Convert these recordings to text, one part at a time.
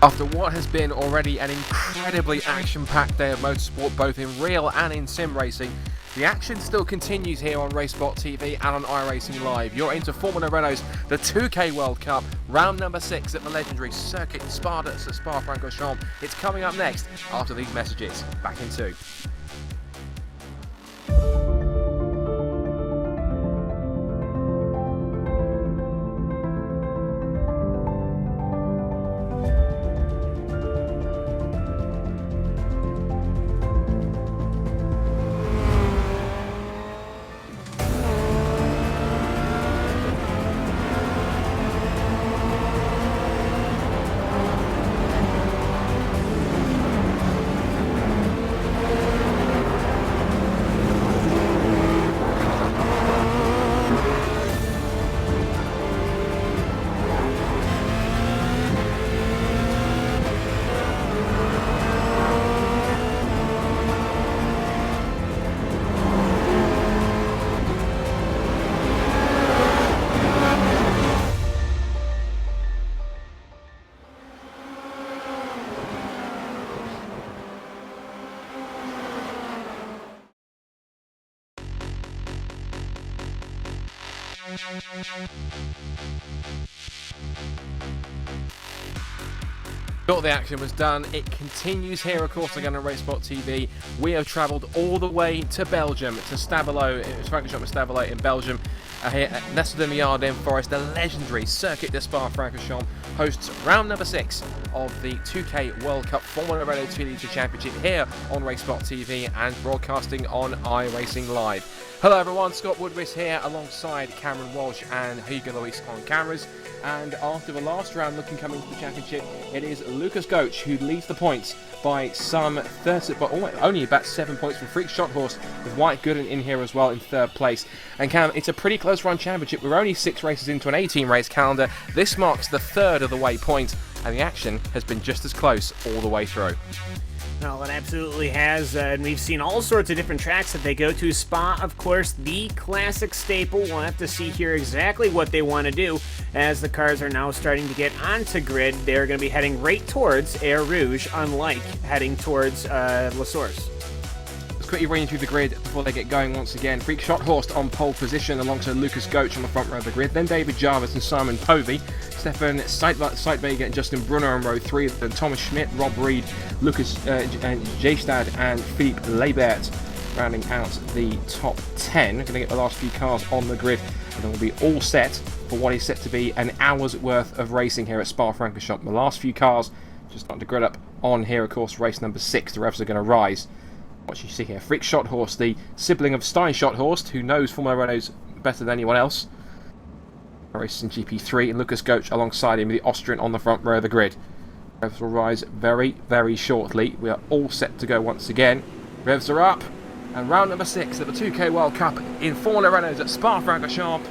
After what has been already an incredibly action-packed day of motorsport, both in real and in sim racing, the action still continues here on Racebot TV and on iRacing Live. You're into Formula Renault's the 2K World Cup, round number 6 at the legendary circuit Spa-Francorchamps. It's coming up next after these messages. Back in 2. Thought the action was done. It continues here, of course, again on Racebot TV. We have travelled all the way to Belgium, to Stavelot, Francorchamps Stavelot in Belgium. Here, nestled in the Ardennes Forest, the legendary Circuit de Spa-Francorchamps hosts round number 6 of the 2K World Cup Formula Renault 2 Litre Championship here on Racebot TV and broadcasting on iRacing Live. Hello everyone, Scott Woodwis here alongside Cameron Walsh and Hugo Luis on cameras. And after the last round looking coming to the championship, it is Lucas Goetsch who leads the points by some 30, but only about 7 points from Freak Schothorst, with White Gooden in here as well in 3rd place. And Cam, it's a pretty close run championship. We're only 6 races into an 18 race calendar. This marks the 3rd of the way point, and the action has been just as close all the way through. Well, it absolutely has, and we've seen all sorts of different tracks that they go to. Spa, of course, the classic staple. We'll have to see here exactly what they want to do as the cars are now starting to get onto grid. They're going to be heading right towards Air Rouge, unlike heading towards La Source. Quickly running through the grid before they get going once again. Freak Schothorst on pole position alongside Lucas Goetsch on the front row of the grid. Then David Jarvis and Simon Povey. Stefan Seidvega and Justin Brunner on row 3. Then Thomas Schmidt, Rob Reed, Lucas Jastad and Philippe Lebert rounding out the top 10. We're going to get the last few cars on the grid and then we'll be all set for what is set to be an hour's worth of racing here at Spa-Francorchamps. The last few cars just starting to grid up on here, of course, race number 6. The revs are going to rise. What you see here, Freak Schothorst, the sibling of Stein Schothorst, who knows Formula Renault better than anyone else. Races in GP3, and Lucas Goetsch alongside him with the Austrian on the front row of the grid. Revs will rise very, very shortly. We are all set to go once again. Revs are up, and round number 6 of the 2K World Cup in Formula Renault at Spa-Francorchamps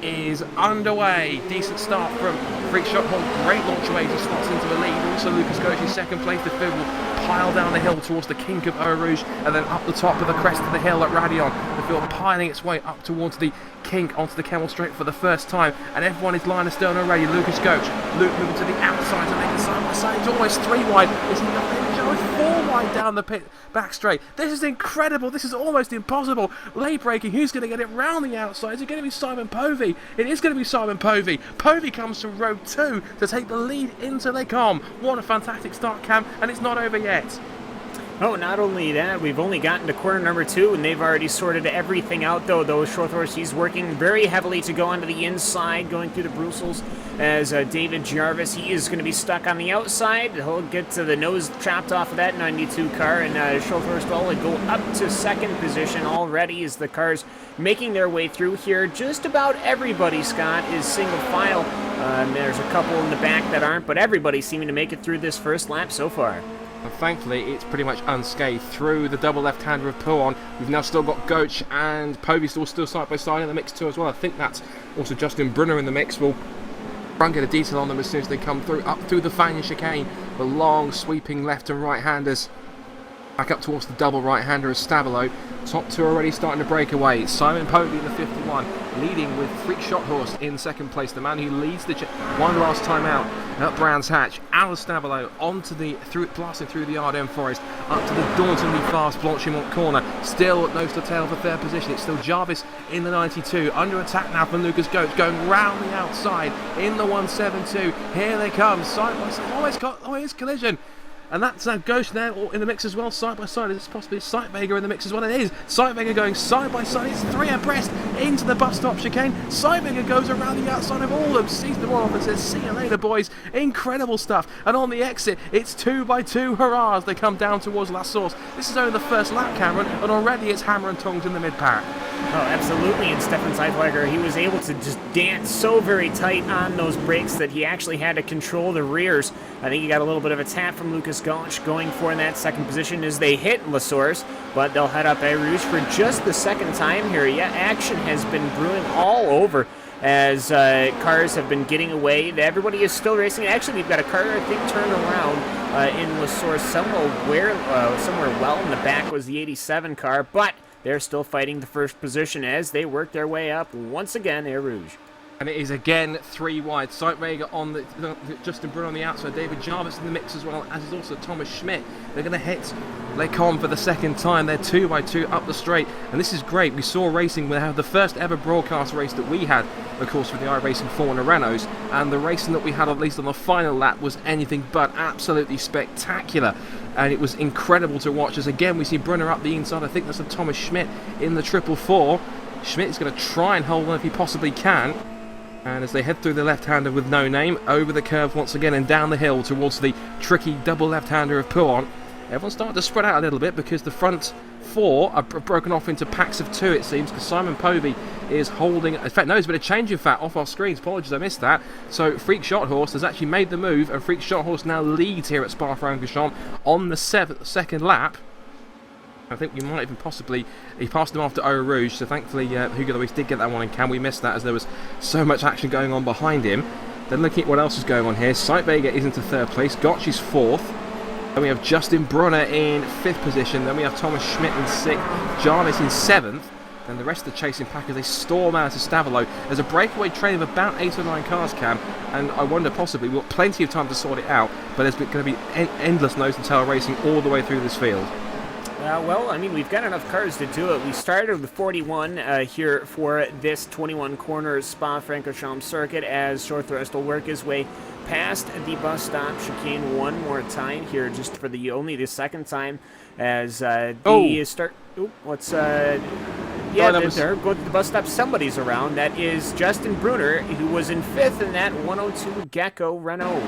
is underway. Decent start from Freak Schothorst. Great launch away to slots into the lead. Also Lucas Goetsch in 2nd place. The field will pile down the hill towards the kink of Eau Rouge and then up the top of the crest of the hill at Radion. The field piling its way up towards the kink onto the Kemmel Straight for the first time, and everyone is line astern already. Lucas Goetsch, Luke moving to the outside to make it side by side. It's almost 3 wide. It's nothing. It's 4 wide down the pit back straight. This is incredible. This is almost impossible. Late braking. Who's going to get it round the outside? Is it going to be Simon Povey? It is going to be Simon Povey. Povey comes from row 2 to take the lead into Les Combes. What a fantastic start, Cam, and it's not over yet. Oh, not only that, we've only gotten to corner number 2, and they've already sorted everything out, though. Schothorst, he's working very heavily to go onto the inside, going through the Brussels, as David Jarvis, he is going to be stuck on the outside. He'll get to the nose chopped off of that 92 car, and Schothorst will go up to 2nd position already as the cars making their way through here. Just about everybody, Scott, is single file. There's a couple in the back that aren't, but everybody's seeming to make it through this first lap so far. And thankfully, it's pretty much unscathed through the double left-hander of Pouon. We've now still got Goetsch and Povey still side by side in the mix too as well. I think that's also Justin Brunner in the mix. We'll try and get a detail on them as soon as they come through. Up through the Fagnes chicane, the long sweeping left and right-handers. Back up towards the double right-hander of Stavelot. Top 2 already starting to break away. Simon Povey in the 51. leading with Freak Schothorst in second place. The man who leads the one last time out at Brands Hatch. Alice Stabilo blasting through the Ardennes Forest up to the dauntingly fast Blanchimont corner. Still nose to tail for third position. It's still Jarvis in the 92. Under attack now from Lucas Goetz, going round the outside in the 172. Here they come, side by side. Oh, it's collision. And that's now Ghost there in the mix as well, side by side. Is possibly Sightvager in the mix as well? It is. Sightvager going side by side. It's three abreast into the bus stop chicane. Sightvager goes around the outside of all of them, sees them all off and says, "See you later, boys." Incredible stuff. And on the exit, it's 2 by 2 hurrahs. They come down towards La Source. This is only the first lap, Cameron, and already it's hammer and tongs in the mid-pack. Oh, absolutely. And Stefan Sightvager, he was able to just dance so very tight on those brakes that he actually had to control the rears. I think he got a little bit of a tap from Lucas Goetz going for in that second position as they hit La Source, but they'll head up Eau Rouge for just the second time here. Yeah, action has been brewing all over as cars have been getting away. Everybody is still racing. Actually, we've got a car, I think, turned around in La Source somewhere well in the back was the 87 car, but they're still fighting the first position as they work their way up once again, Eau Rouge. And it is again 3 wide. Sightvager on the Justin Brunner on the outside. David Jarvis in the mix as well, as is also Thomas Schmidt. They're going to hit Lecombe for the second time. They're 2 by 2 up the straight. And this is great. We saw racing. We have the first ever broadcast race that we had, of course, with the iRacing 4 and the Renaults. And the racing that we had, at least on the final lap, was anything but absolutely spectacular. And it was incredible to watch as again we see Brunner up the inside. I think that's a Thomas Schmidt in the 444. Schmidt is going to try and hold on if he possibly can. And as they head through the left-hander with No Name, over the curve once again and down the hill towards the tricky double left-hander of Pouant, everyone's starting to spread out a little bit because the front four are broken off into packs of 2, it seems, because Simon Povey is holding... In fact, no, there's been a change, in fact, off our screens. Apologies, I missed that. So Freak Schothorst has actually made the move, and Freak Schothorst now leads here at Spa-Francorchamps on the second lap. I think we might even possibly... He passed him after Eau Rouge, so thankfully Hugo Luis did get that one in Cam. We missed that as there was so much action going on behind him. Then looking at what else is going on here, Sightvager is into 3rd place, Gotch is 4th. Then we have Justin Brunner in 5th position. Then we have Thomas Schmidt in 6th, Jarvis in 7th. Then the rest of the chasing pack as they storm out to Stavilo. There's a breakaway train of about 8 or 9 cars, Cam, and I wonder possibly we've got plenty of time to sort it out, but there's going to be endless nose and tail racing all the way through this field. Well, I mean, we've got enough cars to do it. We started with 41 here for this 21-corner Spa-Francorchamps circuit as Schothorst will work his way past the bus stop chicane one more time here, just for only the second time as they're going to the bus stop. Somebody's around. That is Justin Brunner, who was in 5th in that 102 Gecko Renault.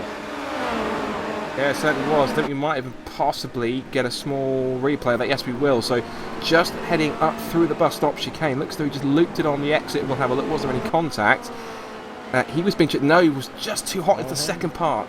Yeah, it certainly was. I think we might even possibly get a small replay of that. Yes, we will. So just heading up through the bus stop chicane. Looks like he just looped it on the exit. We'll have a look. Was there any contact? He was being... No, he was just too hot in the second part.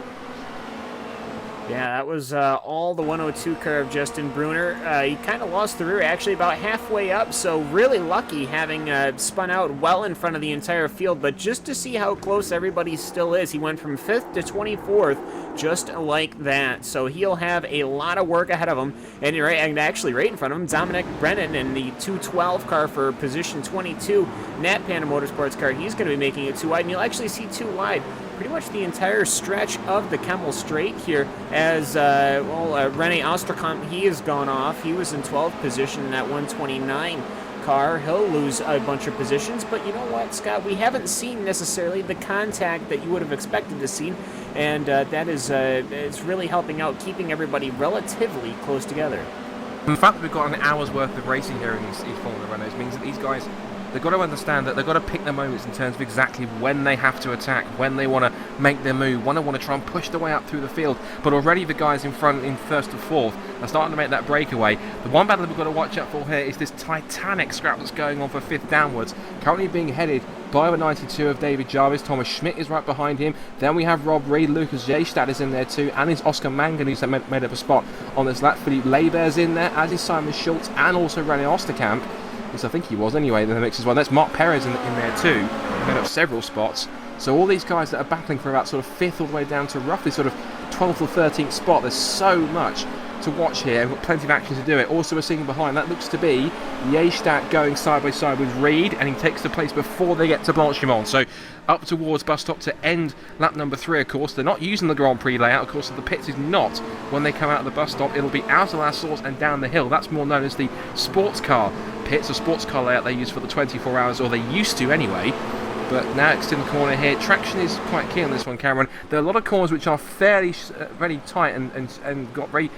Yeah, that was all the 102 car of Justin Brunner. He kind of lost the rear actually about halfway up, so really lucky having spun out well in front of the entire field. But just to see how close everybody still is, he went from 5th to 24th just like that. So he'll have a lot of work ahead of him. And actually right in front of him, Dominic Brennan in the 212 car for position 22. Nat Panda Motorsports car, he's going to be making it 2 wide, and you'll actually see 2 wide pretty much the entire stretch of the Kemmel Straight here as, Rene Osterkamp, he has gone off. He was in 12th position in that 129 car. He'll lose a bunch of positions, but you know what, Scott? We haven't seen necessarily the contact that you would have expected to see, and that is really helping out, keeping everybody relatively close together. And the fact that we've got an hour's worth of racing here in these Formula Renaults means that these guys... They've got to understand that they've got to pick their moments in terms of exactly when they have to attack, when they want to make their move, when they want to try and push their way up through the field. But already the guys in front in 1st and 4th are starting to make that breakaway. The one battle we've got to watch out for here is this titanic scrap that's going on for 5th downwards, currently being headed by the 92 of David Jarvis. Thomas Schmidt is right behind him. Then we have Rob Reed, Lucas Jestad is in there too, and is Oscar Mangan, who's made up a spot on this lap. Philippe Leiber's in there, as is Simon Schultz, and also Rene Osterkamp. Yes, I think he was anyway in the mix as well. That's Mark Perez in there too. Made up several spots. So all these guys that are battling for about sort of 5th all the way down to roughly sort of 12th or 13th spot. There's so much to watch here. We've got plenty of action to do it. Also, we're seeing behind, that looks to be Yestadt going side by side with Reed, and he takes the place before they get to Blanchimont. So up towards bus stop to end lap number 3, of course. They're not using the Grand Prix layout, of course, so the pits is not when they come out of the bus stop. It'll be out of La Source and down the hill. That's more known as the sports car pits, or sports car layout they use for the 24 hours, or they used to anyway. But now it's in the corner here. Traction is quite key on this one, Cameron. There are a lot of corners which are fairly very tight and got very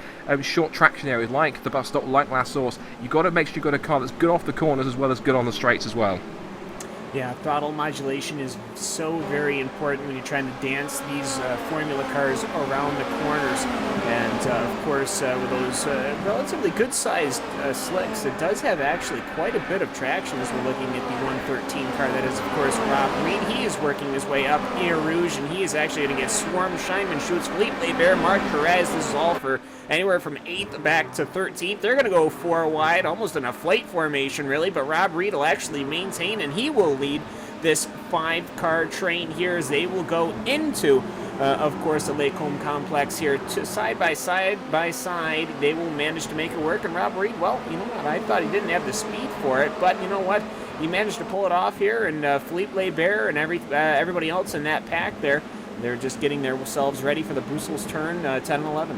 short traction areas, like the bus stop, like La Source. You've got to make sure you've got a car that's good off the corners as well as good on the straights as well. Yeah, throttle modulation is so very important when you're trying to dance these Formula cars around the corners. And, of course, with those relatively good-sized slicks, it does have actually quite a bit of traction as we're looking at the 113 car. That is, of course, Rob Reed. He is working his way up Eau Rouge, and he is actually going to get swarmed. Scheinman shoots Philippe Lebert, Marc Perez. This is all for anywhere from 8th back to 13th. They're going to go 4 wide, almost in a flight formation, really, but Rob Reed will actually maintain, and he will lead this 5-car train here as they will go into, of course, the Lake Home complex here. Side by side, they will manage to make it work, and Rob Reed, well, you know what, I thought he didn't have the speed for it, but you know what, he managed to pull it off here, and Philippe Lebert and everybody else in that pack there, they're just getting themselves ready for the Brussels turn 10 and 11.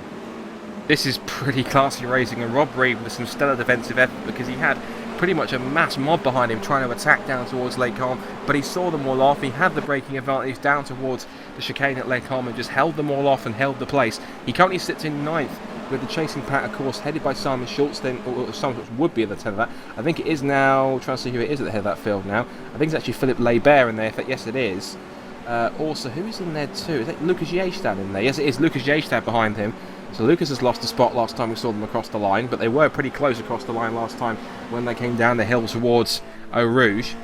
This is pretty classy racing, and Rob Reed with some stellar defensive effort, because he had pretty much a mass mob behind him trying to attack down towards Lake Holm, but he saw them all off. He had the braking advantage down towards the chicane at Lake Holm and just held them all off and held the place. He currently sits in 9th with the chasing pack, of course, headed by Simon Schultz, then, or Simon Schultz would be at the head of that. I think it is now, trying to see who it is at the head of that field now. I think it's actually Philippe Lebert in there. Yes, it is. Also, who is in there too? Is that Lucas Yestadt in there? Yes, it is Lucas Yestadt behind him. So Lucas has lost the spot last time we saw them across the line, but they were pretty close across the line last time when they came down the hill towards Eau Rouge.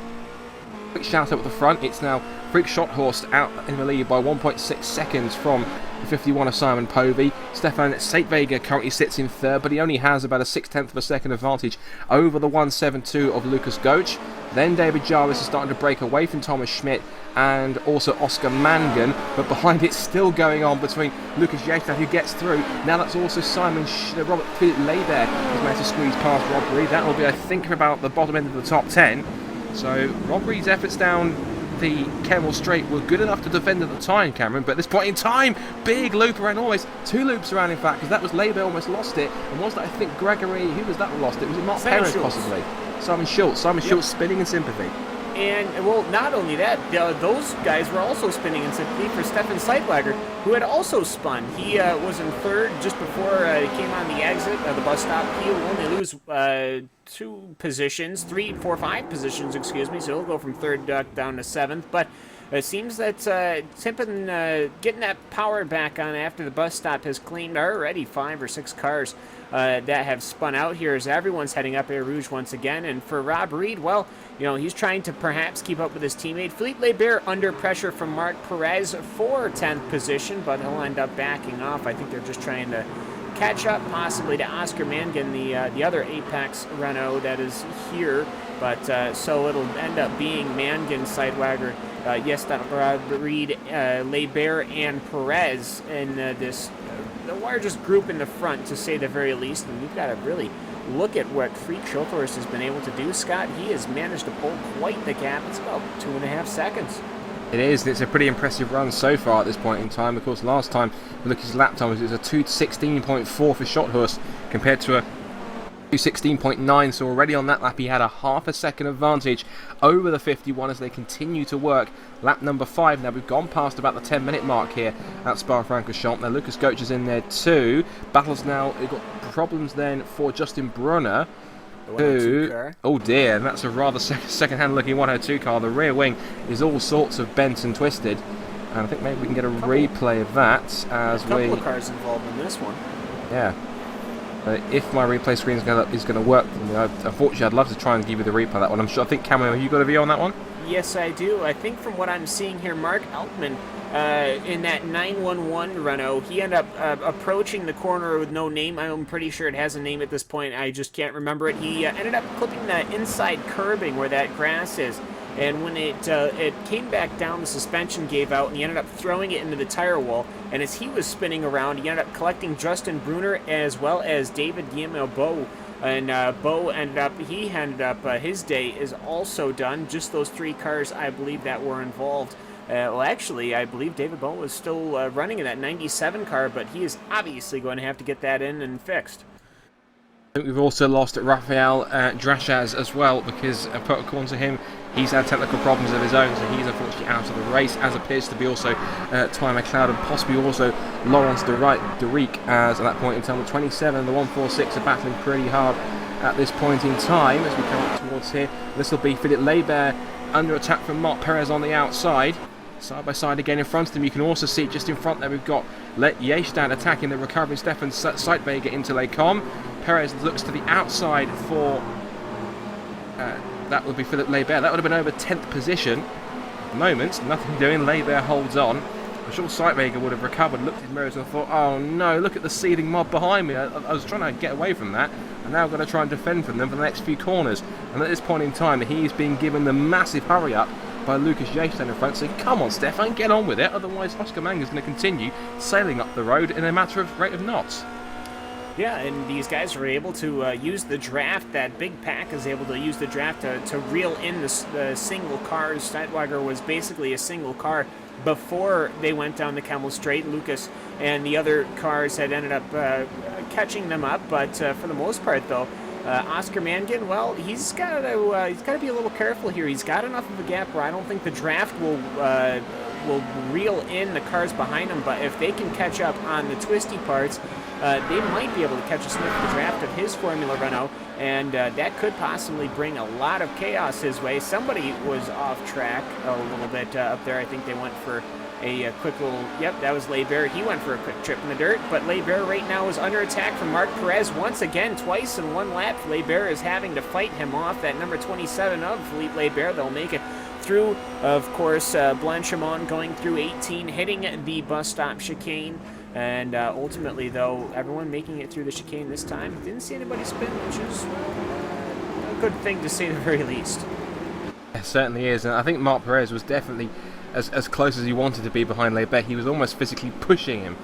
Quick shout out at the front. It's now Freak Schothorst out in the lead by 1.6 seconds from the 51 of Simon Povey. Stefan Saitveger currently sits in 3rd, but he only has about a 0.6 of a second advantage over the 172 of Lucas Goetsch. Then David Jarvis is starting to break away from Thomas Schmidt and also Oscar Mangan, but behind it's still going on between Lucas Yestadt, who gets through. Now that's also Robert Philippe Lebert who's managed to squeeze past Rob Reed. That will be, I think, about the bottom end of the top 10. So Rob Reed's efforts down the Kemmel Straight were good enough to defend at the time, Cameron, but at this point in time, big loop around, almost 2 loops around, in fact, because that was Lebert almost lost it, and was that, I think, Gregory, who was that lost it? Was it Mark Perez, possibly? Simon Schultz spinning in sympathy. And, well, not only that, those guys were also spinning in sympathy for Stefan Seitwager, who had also spun. He was in 3rd just before he came on the exit of the bus stop. He will only lose 5 positions, so he'll go from 3rd down to 7th. But it seems that Tippin getting that power back on after the bus stop has claimed already 5 or 6 cars that have spun out here as everyone's heading up Eau Rouge once again. And for Rob Reed, well, you know, he's trying to perhaps keep up with his teammate. Philippe Lebert under pressure from Marc Perez for 10th position, but he'll end up backing off. I think they're just trying to catch up possibly to Oscar Mangan, the other Apex Renault that is here. But so it'll end up being Mangan, Seitwager, Rob Reed, Lebert, and Perez in this the largest group in the front, to say the very least. And we've got to really look at what Freak Schothorst has been able to do, Scott. He has managed to pull quite the gap. It's about 2.5 seconds. It is. It's a pretty impressive run so far at this point in time. Of course, last time we looked at his lap time, it was a 2:16.4 for Schothorst compared to a 2:16.9, so already on that lap he had a half a second advantage over the 51 as they continue to work lap number 5. Now we've gone past about the 10-minute mark here at Spa-Francorchamps. Now Lucas Goetsch is in there too. Battles now, they've got problems then for Justin Brunner, who, oh dear, and that's a rather second-hand looking 102 car. The rear wing is all sorts of bent and twisted, and I think maybe we can get a replay of that as we... A couple of cars involved in this one. Yeah. If my replay screen is going to work for me, unfortunately I'd love to try and give you the replay of that one. I think, Camo, you got a view on that one? Yes, I do. I think from what I'm seeing here, Mark Altman, in that 911 Renault, he ended up approaching the corner with no name. I'm pretty sure it has a name at this point. I just can't remember it. He ended up clipping the inside curbing where that grass is. and when it came back down, the suspension gave out, and he ended up throwing it into the tire wall. And as he was spinning around, he ended up collecting Justin Brunner as well as David Guillemot. And he ended up his day is also done. Just those 3 cars, I believe, that were involved. Well, actually, I believe David Bowe was still running in that 97 car, but he is obviously going to have to get that in and fixed. I think we've also lost Rafael Drashaz as well, because according to him, he's had technical problems of his own, so he's unfortunately out of the race, as appears to be also Ty McLeod and possibly also Laurence Derique, as at that point in time the 27 and the 146 are battling pretty hard at this point in time as we come up towards here. This will be Philippe Laibert under attack from Marc Perez on the outside. Side by side again in front of them, you can also see just in front there we've got Jestad attacking the recovering Stefan Seitberger into Lecom. Perez looks to the outside for, that would be Philippe Laibert. That would have been over 10th position. At the moment, nothing doing, Laibert holds on. I'm sure Seitberger would have recovered, looked at his mirrors and thought, oh no, look at the seething mob behind me. I was trying to get away from that, and now I've got to try and defend from them for the next few corners. And at this point in time, he's being given the massive hurry up by Lucas Jestad in front, saying, come on Stefan, get on with it, otherwise Oscar Manga's going to continue sailing up the road in a matter of rate of knots. Yeah, and these guys were able to use the draft. That big pack is able to use the draft to reel in the single cars. Steinwager was basically a single car before they went down the Kemmel Straight. Lucas and the other cars had ended up catching them up, but for the most part, though, Oscar Mangan, well, he's got to be a little careful here. He's got enough of a gap where I don't think the draft will reel in the cars behind him, but if they can catch up on the twisty parts, they might be able to catch a sniff of the draft of his Formula Renault, and that could possibly bring a lot of chaos his way. Somebody was off track a little bit up there. I think they went for a quick little, yep, that was Laibert. He went for a quick trip in the dirt, but Laibert right now is under attack from Marc Perez once again, twice in one lap. Laibert is having to fight him off. That number 27 of Philippe Laibert, they'll make it through, of course, Blanchimont going through 18, hitting the bus stop chicane. And ultimately, though, everyone making it through the chicane this time. Didn't see anybody spin, which is a good thing to say the very least. It certainly is, and I think Marc Perez was definitely as close as he wanted to be behind Laibert. He was almost physically pushing him,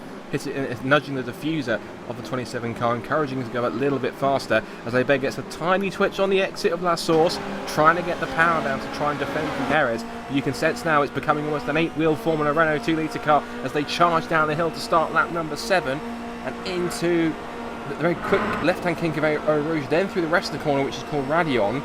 nudging the diffuser of the 27 car, encouraging him to go a little bit faster as Laibert gets a tiny twitch on the exit of La Source, trying to get the power down to try and defend from Perez. But you can sense now it's becoming almost an 8-wheel Formula Renault 2-litre car as they charge down the hill to start lap number 7 and into the very quick left-hand kink of Eau Rouge, then through the rest of the corner, which is called Radion.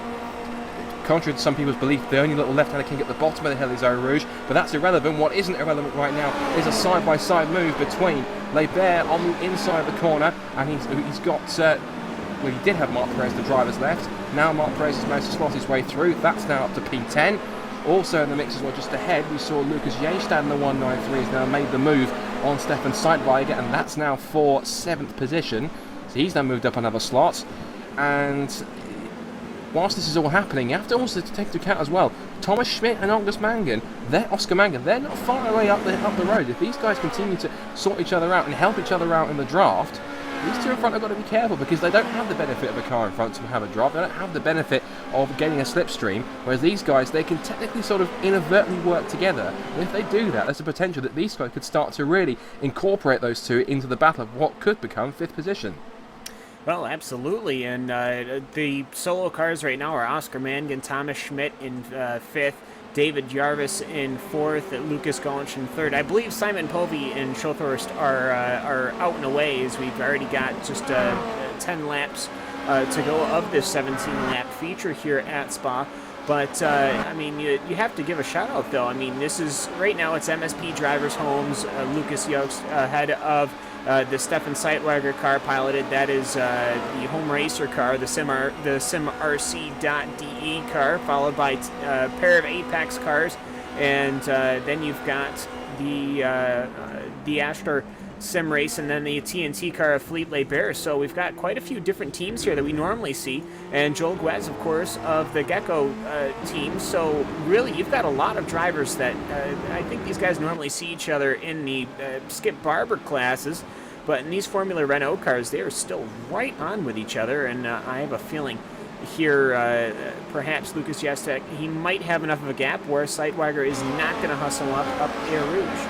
Contrary to some people's belief, the only little left-handed kink at the bottom of the hill is Eau Rouge, but that's irrelevant. What isn't irrelevant right now is a side-by-side move between Laibert on the inside of the corner, and he's got, well, he did have Marc Perez, the driver's left. Now Marc Perez has managed to slot his way through. That's now up to P10. Also in the mix as well, just ahead, we saw Lucas Jestad in the 193 has now made the move on Stefan Seitberger, and that's now for 7th position. So he's now moved up another slot, and whilst this is all happening, you have to also take into account as well, Thomas Schmidt and Oscar Mangan, they're not far away up the road. If these guys continue to sort each other out and help each other out in the draft, these two in front have got to be careful, because they don't have the benefit of a car in front to have a draft. They don't have the benefit of getting a slipstream, whereas these guys, they can technically sort of inadvertently work together. And if they do that, there's a potential that these guys could start to really incorporate those two into the battle of what could become 5th position. Well, absolutely, and the solo cars right now are Oscar Mangan, Thomas Schmidt in 5th, David Jarvis in 4th, Lucas Gaunch in 3rd. I believe Simon Povey and Schothorst are out and away, as we've already got just 10 laps to go of this 17-lap feature here at Spa. But, I mean, you have to give a shout-out, though. I mean, this is, right now, it's MSP Drivers Homes, Lucas Yost ahead of the Stefan Seitberger car piloted. That is the home racer car, the SimRC.de car, followed by a pair of Apex cars, and then you've got the Astor Sim Race, and then the TNT car of Philippe Laibert. So we've got quite a few different teams here that we normally see, and Joel Guez, of course, of the Gecko team. So really, you've got a lot of drivers that I think these guys normally see each other in the Skip Barber classes, but in these Formula Renault cars, they are still right on with each other, and I have a feeling here, perhaps Lucas Jastek, he might have enough of a gap where Sightwagger is not going to hustle up Air Rouge.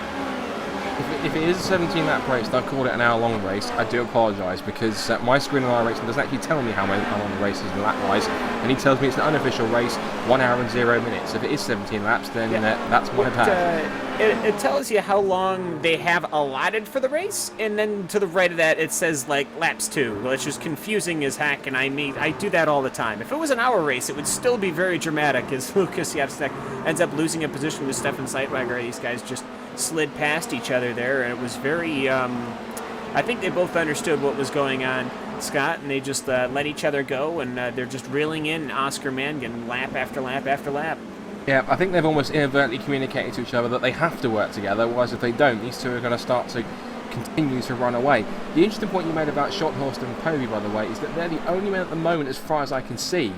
If it is a 17-lap race and I've called it an hour-long race, I do apologise, because my screen on iRacing doesn't actually tell me how long the race is lap-wise, and he tells me it's an unofficial race, 1 hour and 0 minutes. If it is 17 laps, then that's my bad. It tells you how long they have allotted for the race, and then to the right of that it says like laps 2. Well, it's just confusing as heck, and I do that all the time. If it was an hour race, it would still be very dramatic, as Lucas Jastek ends up losing a position with Stefan Sightwagger. These guys just slid past each other there, and it was very I think they both understood what was going on, Scott, and they just let each other go, and they're just reeling in Oscar Mangan lap after lap after lap. Yeah, I think they've almost inadvertently communicated to each other that they have to work together, otherwise if they don't, these two are going to start to continue to run away. The interesting point you made about Schotthorst and Povey, by the way, is that they're the only men at the moment, as far as I can see,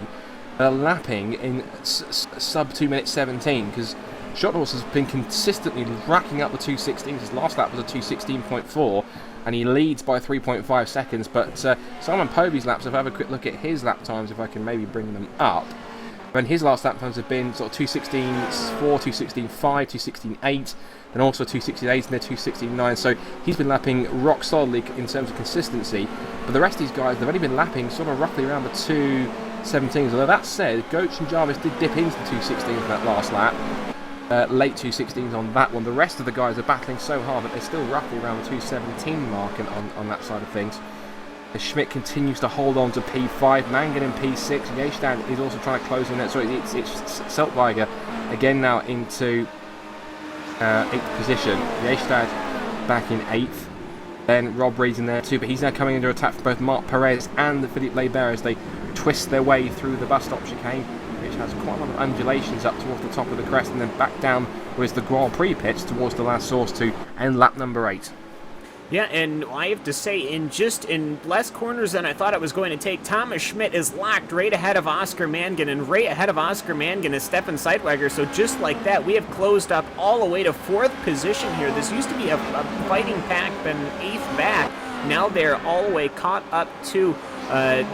that are lapping in sub 2 minutes 17, because Schotthorst has been consistently racking up the 216s. His last lap was a 216.4, and he leads by 3.5 seconds. But Simon Povey's laps, if I have a quick look at his lap times, if I can maybe bring them up, and his last lap times have been sort of 216.4, 216.5, 216.8, and also 268 and then 216.9. So he's been lapping rock solidly in terms of consistency. But the rest of these guys, they've only been lapping sort of roughly around the 217s. Although that said, Goetsch and Jarvis did dip into the 216s in that last lap. Late 216s on that one. The rest of the guys are battling so hard that they're still roughly around the 217 mark on that side of things. Schmidt continues to hold on to P5, Mangan in P6, Yeastad is also trying to close in there, so it's Seltweiger again now into 8th position, Yeastad back in 8th, then Rob Reed's in there too, but he's now coming under attack from both Marc Perez and Philippe Leibert as they twist their way through the bus stop chicane, which has quite a lot of undulations up towards the top of the crest, and then back down where's the Grand Prix pits towards the last source to end lap number 8. Yeah, and I have to say, in less corners than I thought it was going to take, Thomas Schmidt is locked right ahead of Oscar Mangan, and right ahead of Oscar Mangan is Stefan Sightwagger. So just like that, we have closed up all the way to 4th position here. This used to be a fighting pack, been 8th back. Now they're all the way caught up to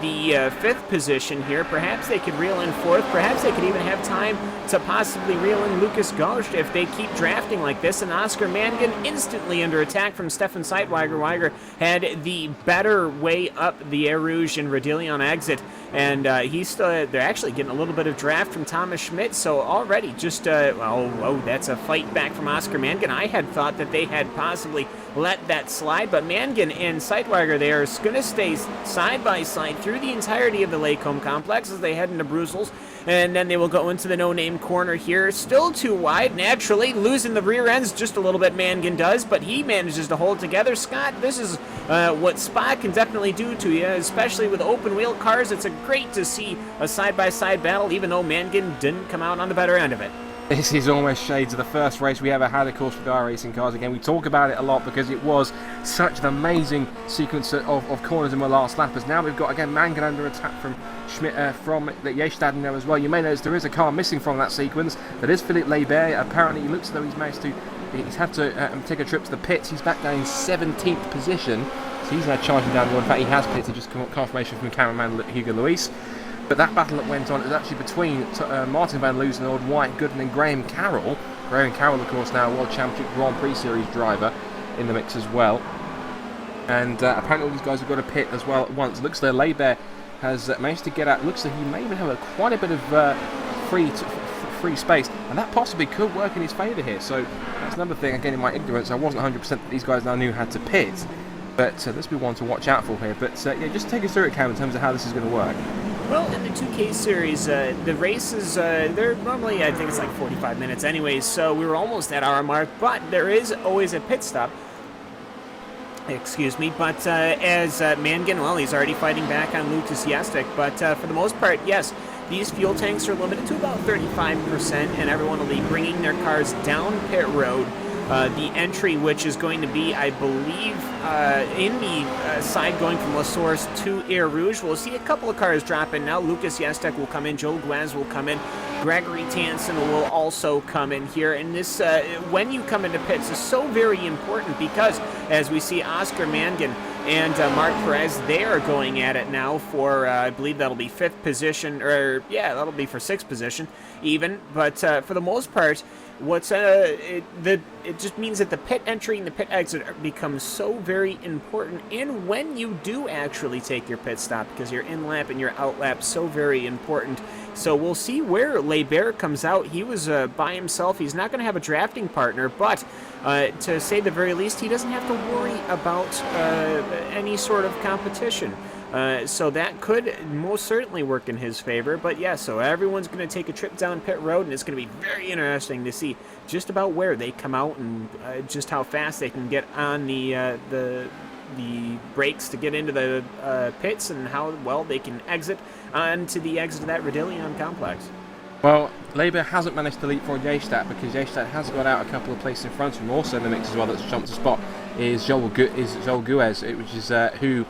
the 5th position here. Perhaps they could reel in 4th. Perhaps they could even have time to possibly reel in Lucas Gauche if they keep drafting like this. And Oscar Mangan instantly under attack from Stefan Sightwagger. Weiger had the better way up the Air Rouge and Radillion exit. And they're actually getting a little bit of draft from Thomas Schmidt. So already just, that's a fight back from Oscar Mangan. I had thought that they had possibly let that slide, but Mangan and Sightwagger there is going to stay side by side through the entirety of the Lacombe complex as they head into Brussels, and then they will go into the no-name corner here. Still too wide, naturally, losing the rear ends just a little bit, Mangan does, but he manages to hold together. Scott, this is what Spa can definitely do to you, especially with open-wheel cars. It's great to see a side-by-side battle, even though Mangan didn't come out on the better end of it. This is almost shades of the first race we ever had, of course, with iRacing cars. Again, we talk about it a lot because it was such an amazing sequence of corners in the last lap. As now we've got, again, Mangan under attack from Schmidt, from the Yeastad in there as well. You may notice there is a car missing from that sequence. That is Philippe Leibert. Apparently, he looks as though he's had to take a trip to the pits. He's back down in 17th position. So he's now charging down the road. In fact, he has pitted, just confirmation from cameraman Hugo Luis. But that battle that went on is actually between Martin van Loozenord, White Gooden and Graham Carroll. Graham Carroll, of course, now a World Championship Grand Prix Series driver in the mix as well. And apparently all these guys have got a pit as well at once. Looks like Leibert has managed to get out. Looks like he may even have quite a bit of free space. And that possibly could work in his favour here. So that's another thing, again, in my ignorance, I wasn't 100% that these guys now knew how to pit. But this will be one to watch out for here. But yeah, just take us through it, Cam, in terms of how this is going to work. Well, in the 2K series, the races, they're normally, I think it's like 45 minutes anyways, so we were almost at our mark, but there is always a pit stop. Excuse me, but as Mangan, well, he's already fighting back on Lucas Jastek, but for the most part, yes, these fuel tanks are limited to about 35%, and everyone will be bringing their cars down pit road. The entry, which is going to be, I believe, in the side going from La Source to Air Rouge. We'll see a couple of cars drop in now. Lucas Jastek will come in, Joe Guaz will come in, Gregory Tansen will also come in here, and this, when you come into pits, is so very important because, as we see Oscar Mangan and Mark Perez, they are going at it now for, I believe that'll be 5th position, or yeah, that'll be for 6th position even, but for the most part, it just means that the pit entry and the pit exit becomes so very important, and when you do actually take your pit stop, because your in lap and your out lap so very important. So we'll see where Lebert comes out. He was by himself. He's not going to have a drafting partner, but to say the very least, he doesn't have to worry about any sort of competition. So that could most certainly work in his favor. But yeah, so everyone's going to take a trip down pit road, and it's going to be very interesting to see just about where they come out and just how fast they can get on the brakes to get into the pits, and how well they can exit onto the exit of that Rodillion complex. Well, Labour hasn't managed to leapfrog Yestat because Yestat has got out a couple of places in front of him. Also in the mix as well that's jumped a spot is Joel Guez, which is who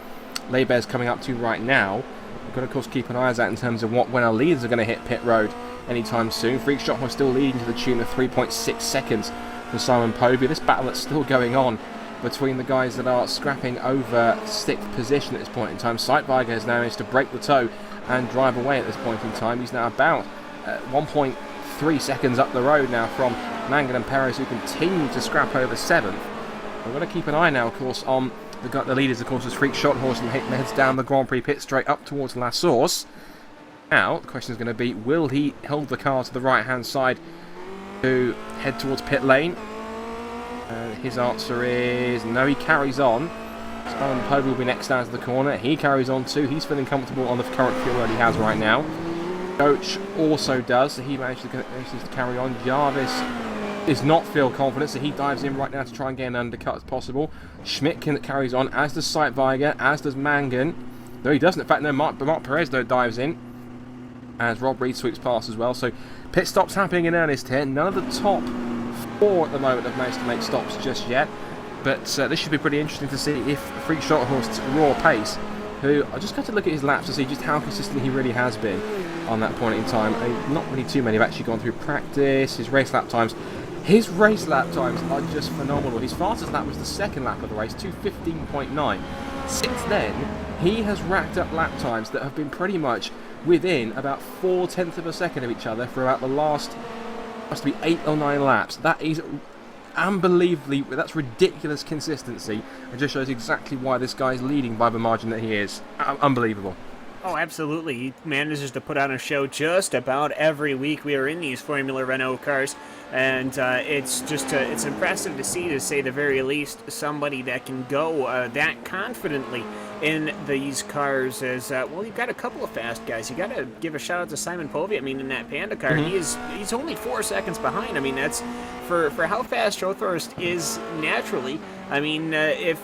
Labour is coming up to right now. We've got to, of course, keep an eye on that in terms of when our leaders are going to hit pit road anytime soon. Freak Shot was still leading to the tune of 3.6 seconds for Simon Povey. This battle that's still going on between the guys that are scrapping over 6th position at this point in time. Sightweiger has now managed to break the toe and drive away at this point in time. He's now about 1.3 seconds up the road now from Mangan and Perez, who continue to scrap over 7th. We're going to keep an eye now, of course, on the leaders, of course, as Freak Shot Horse and heads down the Grand Prix pit straight up towards La Source. Now, the question is going to be, will he hold the car to the right-hand side to head towards pit lane? His answer is no, he carries on. Simon Povey will be next down to the corner. He carries on too. He's feeling comfortable on the current fuel that he has right now. Coach also does, so he manages to carry on. Jarvis does not feel confident, so he dives in right now to try and get an undercut as possible. Schmidt carries on, as does Sightweiger, as does Mangan. No, he doesn't. In fact, no, Mark Perez though dives in, as Rob Reed sweeps past as well. So pit stops happening in earnest here. None of the top 4 at the moment have managed to make stops just yet, but this should be pretty interesting to see if Freak Shot Horse's raw pace, who I just got to look at his laps to see just how consistent he really has been on that point in time. Not really too many have actually gone through practice. His race lap times are just phenomenal. His fastest lap was the 2nd lap of the race, 2:15.9. Since then, he has racked up lap times that have been pretty much within about 0.4 of a second of each other for about the last, must be 8 or 9 laps. That is unbelievably, that's ridiculous consistency. It just shows exactly why this guy is leading by the margin that he is. Unbelievable. Oh, absolutely. He manages to put on a show just about every week we are in these Formula Renault cars. And it's just it's impressive to see, to say the very least, somebody that can go that confidently in these cars. As well, you've got a couple of fast guys. You got to give a shout out to Simon Povey. I mean, in that Panda car, he's only 4 seconds behind. I mean, that's for how fast Shothorst is naturally. I mean, if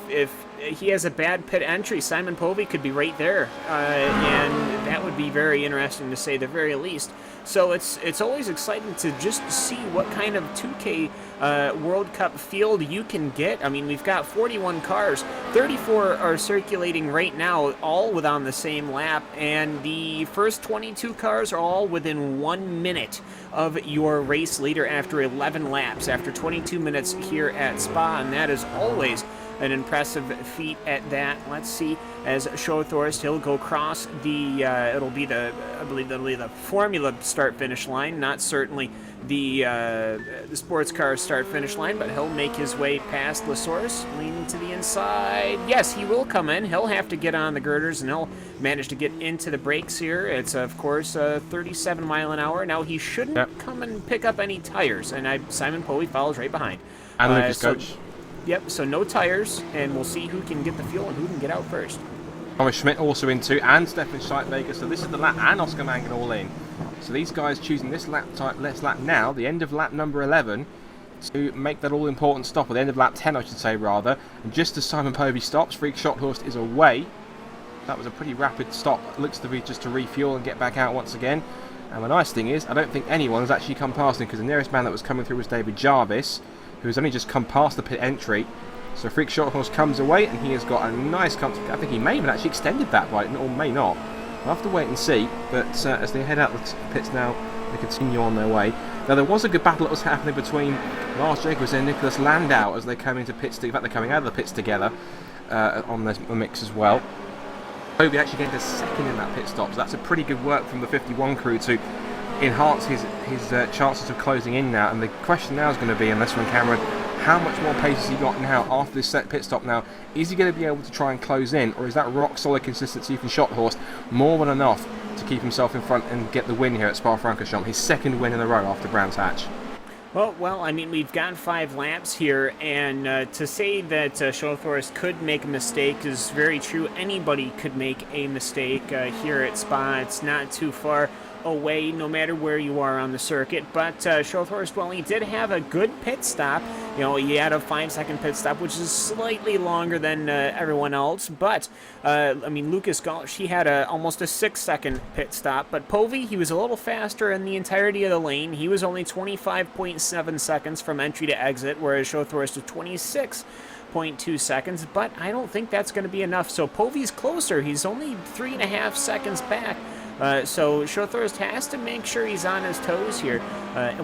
he has a bad pit entry, Simon Povey could be right there, and that would be very interesting to say the very least. So it's always exciting to just see what kind of 2K World Cup field you can get. I mean, we've got 41 cars, 34 are circulating right now, all within the same lap, and the first 22 cars are all within 1 minute of your race leader after 11 laps, after 22 minutes here at Spa, and that is always an impressive feat at that. Let's see, as Shothorst, he'll go across the, it'll be the, I believe that'll be the Formula start-finish line, not certainly the sports car start-finish line, but he'll make his way past La Source, leaning to the inside. Yes, he will come in. He'll have to get on the girders, and he'll manage to get into the brakes here. It's, of course, 37 mile an hour. Now, he shouldn't come and pick up any tires, and Simon Povey follows right behind. And Lucas Coach. Yep, so no tires, and we'll see who can get the fuel and who can get out first. Thomas Schmidt also in too, and Stefan Scheitweger. So this is the lap, and Oscar Mangan all in. So these guys choosing this lap now, the end of lap number 11, to make that all-important stop, or the end of lap 10, I should say, rather. And just as Simon Povey stops, Freak Shothorst is away. That was a pretty rapid stop. It looks to be just to refuel and get back out once again. And the nice thing is, I don't think anyone has actually come past him, because the nearest man that was coming through was David Jarvis, who's only just come past the pit entry. So Freak Shothorst comes away, and he has got a nice comfort. I think he may have actually extended that by, or may not. We'll have to wait and see. But as they head out the pits now, they continue on their way. Now, there was a good battle that was happening between Lars Jacobs and Nicholas Landau as they come into pits. In fact, they're coming out of the pits together on the mix as well. Povey actually getting a second in that pit stop, so that's a pretty good work from the 51 crew to enhance his chances of closing in now. And the question now is going to be, unless we're on Cameron, how much more pace has he got now after this set pit stop now? Is he going to be able to try and close in, or is that rock solid consistency from Schotthorst more than enough to keep himself in front and get the win here at Spa-Francorchamps, his second win in a row after Brands Hatch? Well, I mean, we've got 5 laps here, and to say that Schotthorst could make a mistake is very true. Anybody could make a mistake here at Spa. It's not too far away, no matter where you are on the circuit. But Schotthorst, well, he did have a good pit stop. You know, he had a 5-second pit stop, which is slightly longer than everyone else. But, I mean, Lucas Gulch, he had almost a 6-second pit stop. But Povey, he was a little faster in the entirety of the lane. He was only 25.7 seconds from entry to exit, whereas Schotthorst was 26.2 seconds. But I don't think that's going to be enough. So Povey's closer. He's only 3.5 seconds back. So Schotthorst has to make sure he's on his toes here.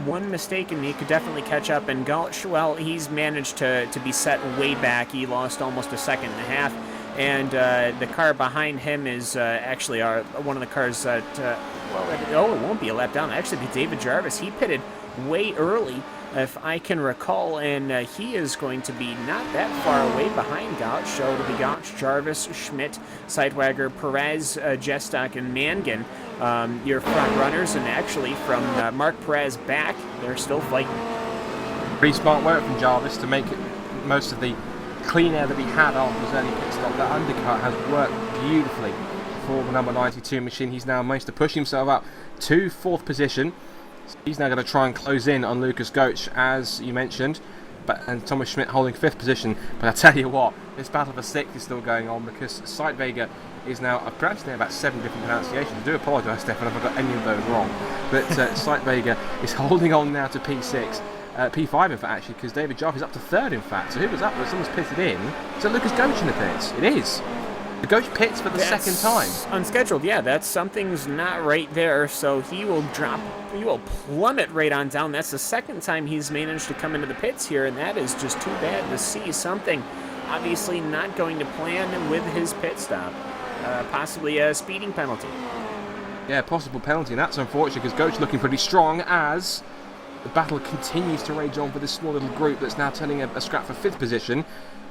One mistake and he could definitely catch up. And Gulch, well, he's managed to be set way back. He lost almost a second and a half. And the car behind him is actually one of the cars that, it won't be a lap down. Actually, be David Jarvis. He pitted way early, if I can recall, and he is going to be not that far away behind Gulch. So it'll be Gulch, Jarvis, Schmidt, Seidwager, Perez, Jestock, and Mangan, your front runners. And actually, from Mark Perez back, they're still fighting. Pretty smart work from Jarvis to make most of the clean air that he had after his early pit stop. That undercut has worked beautifully for the number 92 machine. He's now managed to push himself up to 4th position. He's now going to try and close in on Lucas Gulch, as you mentioned, and Thomas Schmidt holding 5th position. But I tell you what, this battle for 6th is still going on, because Seidwager is now, I've pronounced about 7 different pronunciations. I do apologise, Stefan, if I got any of those wrong. But Seidwager is holding on now to P6. P5 in fact, actually, because David Jarvis is up to 3rd in fact. So who was up? Someone's pitted in. So Lucas Gulch in the pits. It is. The Gulch pits for the second time. Unscheduled, yeah, that's something's not right there. So he will plummet right on down. That's the second time he's managed to come into the pits here, and that is just too bad to see. Something obviously not going to plan with his pit stop. Possibly a speeding penalty. Yeah, possible penalty, and that's unfortunate because Gulch looking pretty strong as the battle continues to rage on for this small little group that's now turning a scrap for 5th position.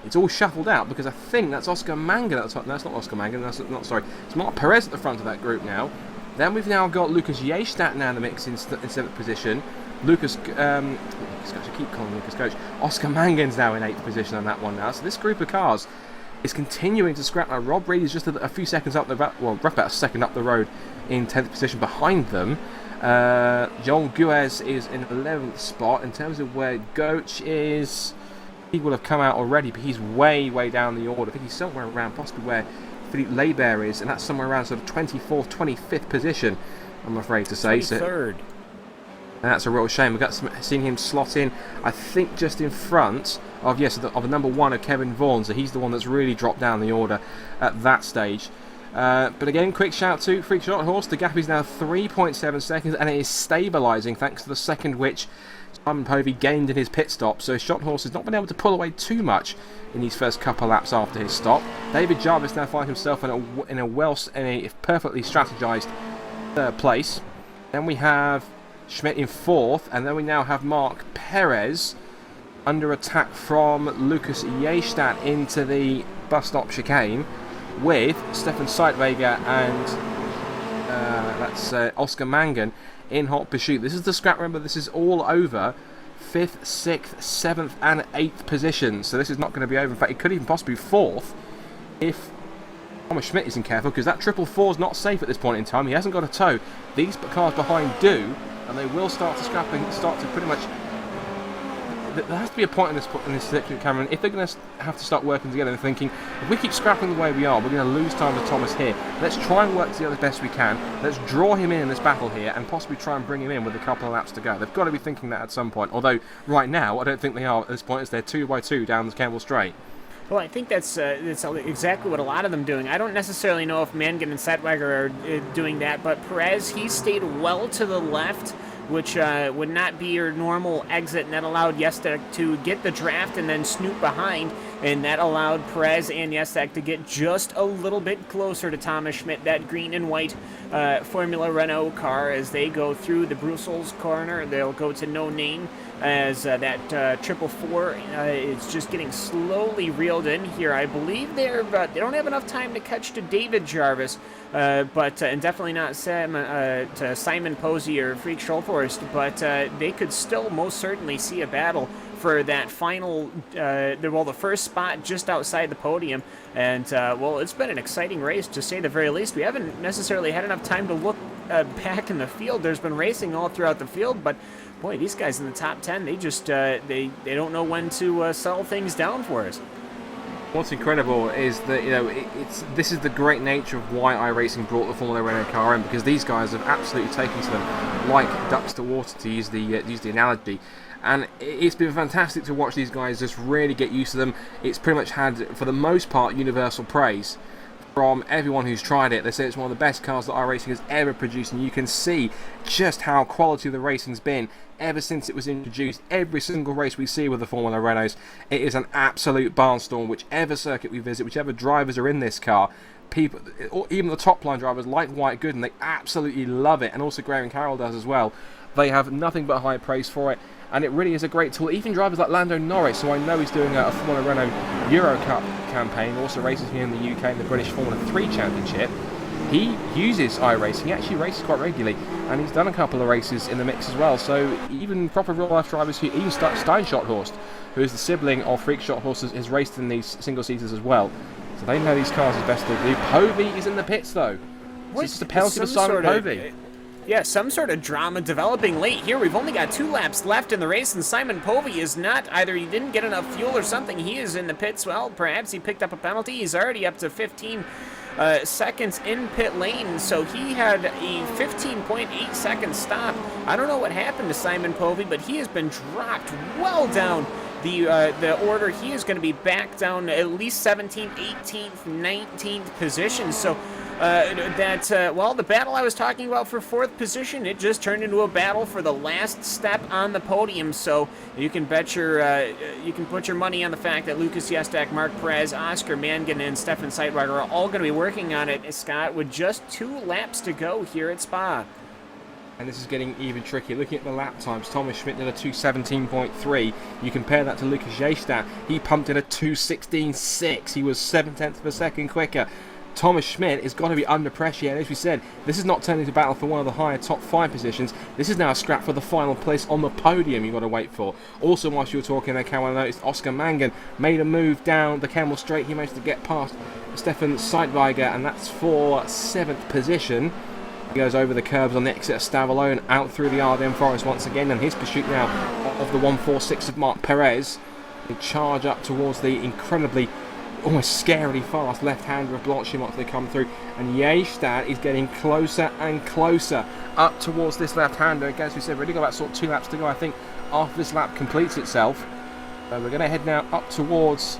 It's all shuffled out because I think that's Oscar Mangan at the top. No, it's not Oscar Mangan. It's Mark Perez at the front of that group now. Then we've now got Lucas Jestadt now in the mix in 7th position. Lucas Gulch, I keep calling Lucas Gulch. Oscar Mangan's now in 8th position on that one now. So this group of cars is continuing to scrap. Now Rob Reed is just a few seconds up roughly about a second up the road in 10th position behind them. Joel Guez is in 11th spot. In terms of where Gulch is, he will have come out already, but he's way down the order. I think he's somewhere around possibly where Philippe Leibert is, and that's somewhere around sort of 24th, 25th position, I'm afraid to say. 23rd. So that's a real shame. We've seen him slot in, I think, just in front of the number 1 of Kevin Vaughan. So he's the one that's really dropped down the order at that stage. But again, quick shout to Freak Schotthorst. The gap is now 3.7 seconds, and it is stabilising thanks to the second which Simon Povey gained in his pit stop. So Schotthorst has not been able to pull away too much in these first couple of laps after his stop. David Jarvis now finds himself in a perfectly strategised 3rd place. Then we have Schmidt in 4th, and then we now have Mark Perez under attack from Lucas Jestadt into the bus stop chicane, with Stefan Seidwager and that's Oscar Mangan in hot pursuit. This is the scrap. Remember, this is all over 5th, 6th, 7th and 8th positions. So this is not going to be over. In fact, it could even possibly be 4th if Thomas Schmidt isn't careful, because that 444 is not safe at this point in time. He hasn't got a tow. These cars behind do, and they will start to scrap and start to pretty much... There has to be a point in this section, Cameron, if they're going to have to start working together and thinking, if we keep scrapping the way we are, we're going to lose time to Thomas here. Let's try and work together as best we can. Let's draw him in this battle here and possibly try and bring him in with a couple of laps to go. They've got to be thinking that at some point. Although, right now, I don't think they are at this point, as they're 2 by 2 down the Campbell Straight. Well, I think that's exactly what a lot of them doing. I don't necessarily know if Mangan and Seidwager are doing that, but Perez, he stayed well to the left which would not be your normal exit, and that allowed Yestek to get the draft and then snoop behind, and that allowed Perez and Yestek to get just a little bit closer to Thomas Schmidt, that green and white Formula Renault car, as they go through the Brussels corner. They'll go to no name as that 444 is just getting slowly reeled in here. I believe they don't have enough time to catch to David Jarvis, and definitely not to Simon Posey or Freak Schulthorst, but they could still most certainly see a battle for that final, the first spot just outside the podium. And, well, it's been an exciting race, to say the very least. We haven't necessarily had enough time to look back in the field. There's been racing all throughout the field, but, boy, these guys in the top 10, they just, they don't know when to settle things down for us. What's incredible is that, you know, this is the great nature of why iRacing brought the Formula Renault car in, because these guys have absolutely taken to them like ducks to water, to use the analogy. And it's been fantastic to watch these guys just really get used to them. It's pretty much had, for the most part, universal praise from everyone who's tried it. They say it's one of the best cars that iRacing has ever produced, and you can see just how quality the racing's been ever since it was introduced. Every single race we see with the Formula Renaults, it is an absolute barnstorm. Whichever circuit we visit, whichever drivers are in this car, people, or even the top line drivers like White Gooden, they absolutely love it, and also Graham Carroll does as well. They have nothing but high praise for it, and it really is a great tool. Even drivers like Lando Norris, who I know is doing a Formula Renault Euro Cup campaign, also races here in the UK in the British Formula 3 Championship, he uses iRacing. He actually races quite regularly, and he's done a couple of races in the mix as well. So even proper real-life drivers, even Stein Schotthorst, who is the sibling of Freak Schotthorst, has raced in these single-seaters as well. So they know these cars as best they do. Povey is in the pits, though. So it's just a penalty for Simon Povey. Yeah, some sort of drama developing late here. We've only got 2 laps left in the race, and Simon Povey is not, either he didn't get enough fuel or something. He is in the pits. Well, perhaps he picked up a penalty. He's already up to 15 seconds in pit lane, so he had a 15.8 second stop. I don't know what happened to Simon Povey, but he has been dropped well down the order. He is going to be back down at least 17th, 18th, 19th position. So well, the battle I was talking about for 4th position, it just turned into a battle for the last step on the podium. So you can bet you can put your money on the fact that Lucas Yestek, Mark Perez, Oscar Mangan, and Stefan Seidwager are all going to be working on it, Scott, with just 2 laps to go here at Spa. And this is getting even trickier. Looking at the lap times, Thomas Schmidt did a 2:17.3. You compare that to Lucas Yestek, he pumped in a 2:16.6. He was 7/10 of a second quicker. Thomas Schmidt is going to be under pressure, and as we said, this is not turning into battle for one of the higher top 5 positions. This is now a scrap for the final place on the podium you've got to wait for. Also, whilst you were talking there, Cam, I noticed Oscar Mangan made a move down the Kemmel Straight. He managed to get past Stefan Seidwager, and that's for 7th position. He goes over the curbs on the exit of Stavelone, out through the Ardennes Forest once again, and his pursuit now of the 146 of Mark Perez. They charge up towards the incredibly, almost scarily fast left-hander of Blanchet once they come through, and Yestek is getting closer and closer up towards this left-hander. Again, as we said, we've only got about sort of 2 laps to go, I think, after this lap completes itself. We're going to head now up towards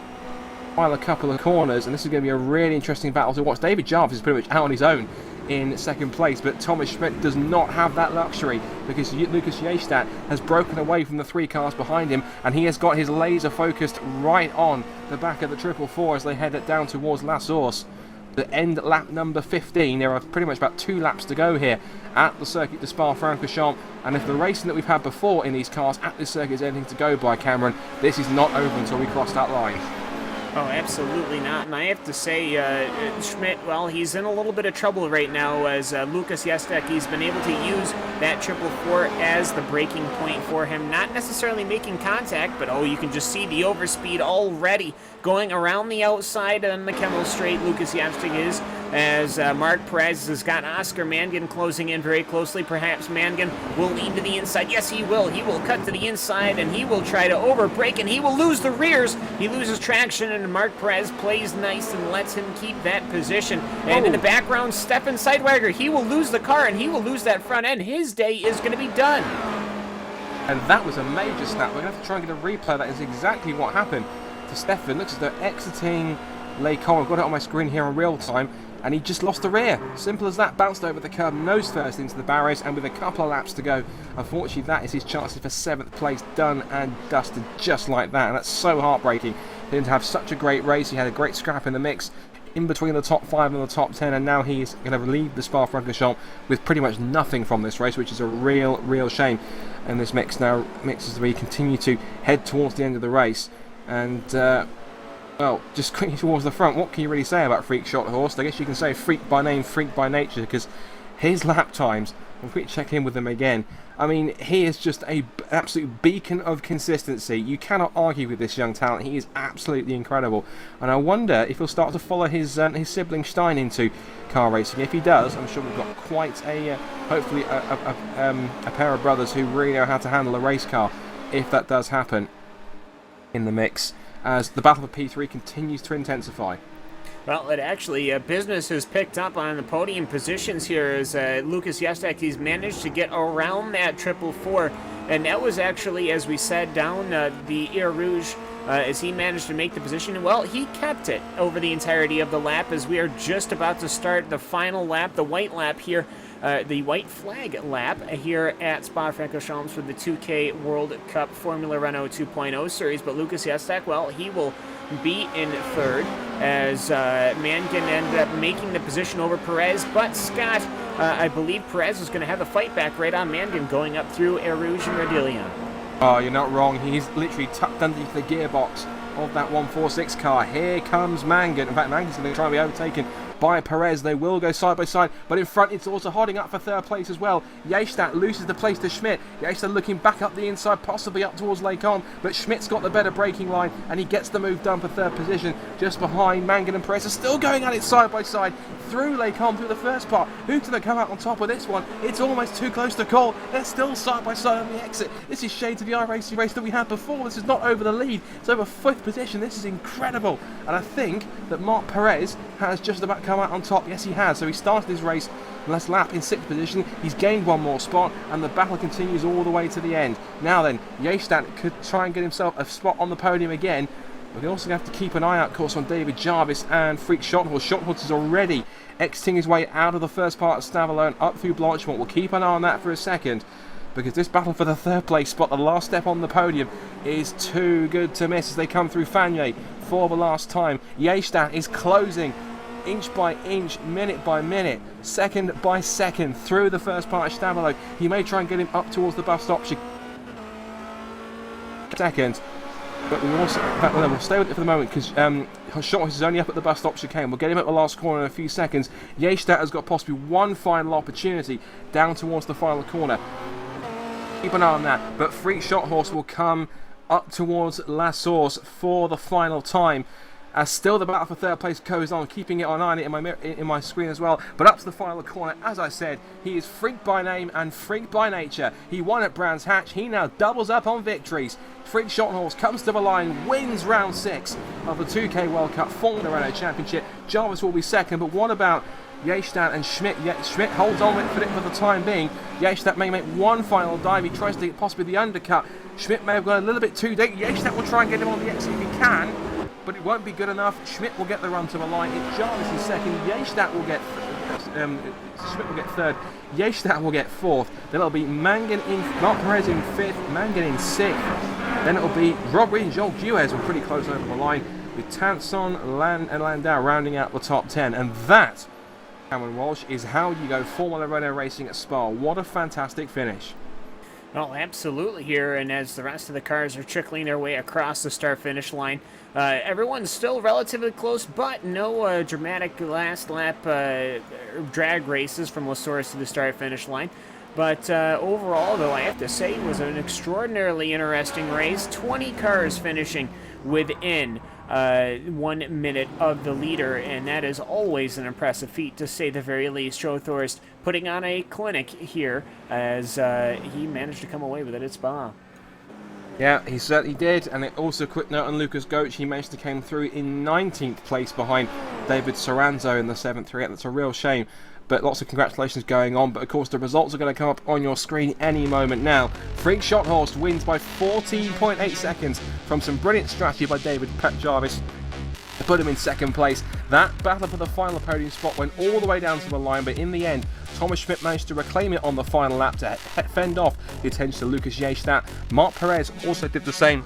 a couple of corners, and this is going to be a really interesting battle to watch. David Jarvis is pretty much out on his own in 2nd place, but Thomas Schmidt does not have that luxury, because Lucas Yestek has broken away from the 3 cars behind him, and he has got his laser focused right on the back of the 444 as they head it down towards La Source. The end lap number 15. There are pretty much about 2 laps to go here at the circuit de Spa-Francorchamps, and if the racing that we've had before in these cars at this circuit is anything to go by, Cameron, this is not over until we cross that line. Oh, absolutely not. And I have to say, Schmidt, well, he's in a little bit of trouble right now, as Lucas Yestek, he's been able to use that 444 as the braking point for him. Not necessarily making contact, but you can just see the overspeed already going around the outside on the Kemmel Straight. Lucas Yestek is, as Mark Perez has got Oscar Mangan closing in very closely. Perhaps Mangan will lean to the inside. Yes, he will. He will cut to the inside, and he will try to overbrake, and he will lose the rears. He loses traction, and Mark Perez plays nice and lets him keep that position. And in the background, Stefan Seidwager, he will lose the car, and he will lose that front end. His day is going to be done. And that was a major snap. We're going to have to try and get a replay. That is exactly what happened to Stefan. Looks as though exiting Les Cons, I've got it on my screen here in real time. and he just lost the rear. Simple as that. Bounced over the curb, nose first into the barriers, and with a couple of laps to go, unfortunately that is his chances for 7th place done and dusted just like that. And that's so heartbreaking for him to have such a great race. He had a great scrap in the mix in between the top 5 and the top 10, and now he's going to leave the Spa-Francorchamps with pretty much nothing from this race, which is a real shame. And this mix as we continue to head towards the end of the race. And well, just quickly towards the front, what can you really say about Freak Shorthorst? I guess you can say freak by name, freak by nature, because his lap times, I'll quickly check in with them again. I mean, he is just an absolute beacon of consistency. You cannot argue with this young talent. He is absolutely incredible. And I wonder if he'll start to follow his sibling Stein into car racing. If he does, I'm sure we've got quite a, hopefully, a pair of brothers who really know how to handle a race car, if that does happen in the mix, as the battle for P3 continues to intensify. Well, it actually, business has picked up on the podium positions here as Lucas Yestek, he's managed to get around that 444, and that was actually, as we said, down the Air Rouge, as he managed to make the position. Well, he kept it over the entirety of the lap as we are just about to start the final lap, the white lap here, the white flag lap here at Spa-Francorchamps for the 2K World Cup Formula Renault 2.0 series. But Lucas Yestek, well, he will be in third as Mangan ended up making the position over Perez. But Scott, I believe Perez is going to have the fight back right on Mangan going up through Air Rouge and Rodillion. Oh, you're not wrong. He's literally tucked underneath the gearbox of that 146 car. Here comes Mangan. In fact, Mangan's going to try and be overtaken by Perez. They will go side by side, but in front it's also holding up for 3rd place as well. Yestat loses the place to Schmidt. Yestat looking back up the inside, possibly up towards Lecombe, but Schmidt's got the better braking line and he gets the move done for 3rd position just behind Mangan. And Perez are still going at it side by side through Lecombe through the first part. Who's going to come out on top of this one? It's almost too close to call. They're still side by side on the exit. This is shades of the iRacing race that we had before. This is not over the lead, it's over 5th position. This is incredible, and I think that Marc Perez has just about come out on top. Yes, he has. So he started his race last lap in 6th position. He's gained one more spot, and the battle continues all the way to the end. Now then, Yestat could try and get himself a spot on the podium again, but he also have to keep an eye out, of course, on David Jarvis and Freak Shorthorst. Shorthorst is already exiting his way out of the first part of Stavelot up through Blanchemont. We'll keep an eye on that for a second, because this battle for the 3rd place spot, the last step on the podium, is too good to miss as they come through Fagnier for the last time. Yestat is closing inch by inch, minute by minute, second by second through the first part of Stavelot. He may try and get him up towards the bus stop second, but we'll stay with it for the moment because Shorthorst is only up at the bus stop chicane. We'll get him at the last corner in a few seconds. Yestat has got possibly one final opportunity down towards the final corner. Keep an eye on that, but Freak Shorthorst will come up towards La Source for the final time. As still the battle for 3rd place goes on, keeping it on in my screen as well. But up to the final corner, as I said, he is Freak by name and Freak by nature. He won at Brands Hatch. He now doubles up on victories. Freak Shorthorst comes to the line, wins round 6 of the 2K World Cup Formula Renault Championship. Jarvis will be second, but what about Yestat and Schmidt? Schmidt holds on for it for the time being. Yestat may make one final dive. He tries to get possibly the undercut. Schmidt may have gone a little bit too deep. Yestat will try and get him on the exit if he can, but it won't be good enough. Schmidt will get the run to the line. If Jarvis is second, Yestat will get Schmidt will get 3rd. Yestat will get 4th. Then it'll be Mangan in Marc Perez in 5th, Mangan in 6th. Then it'll be Rob Reed and Joel Guez were pretty close over the line, with Tanson, and Landau rounding out the top 10. And that, Cameron Walsh, is how you go Formula Renault racing at Spa. What a fantastic finish. Well, absolutely here, and as the rest of the cars are trickling their way across the start-finish line, everyone's still relatively close, but no dramatic last lap drag races from La Source to the start-finish line. But overall, though, I have to say it was an extraordinarily interesting race. 20 cars finishing within 1 minute of the leader, and that is always an impressive feat, to say the very least. Shorthorst putting on a clinic here as he managed to come away with it at Spa. Yeah, he certainly did. And also a quick note on Lucas Goetsch. He managed to come through in 19th place behind David Soranzo in the 7th rear. That's a real shame, but lots of congratulations going on. But of course the results are going to come up on your screen any moment now. Freak Shorthorst wins by 14.8 seconds from some brilliant strategy by David Jarvis. put him in second place. That battle for the final podium spot went all the way down to the line, but in the end, Thomas Schmidt managed to reclaim it on the final lap to fend off the attention to Lucas Jestadt. Marc Perez also did the same.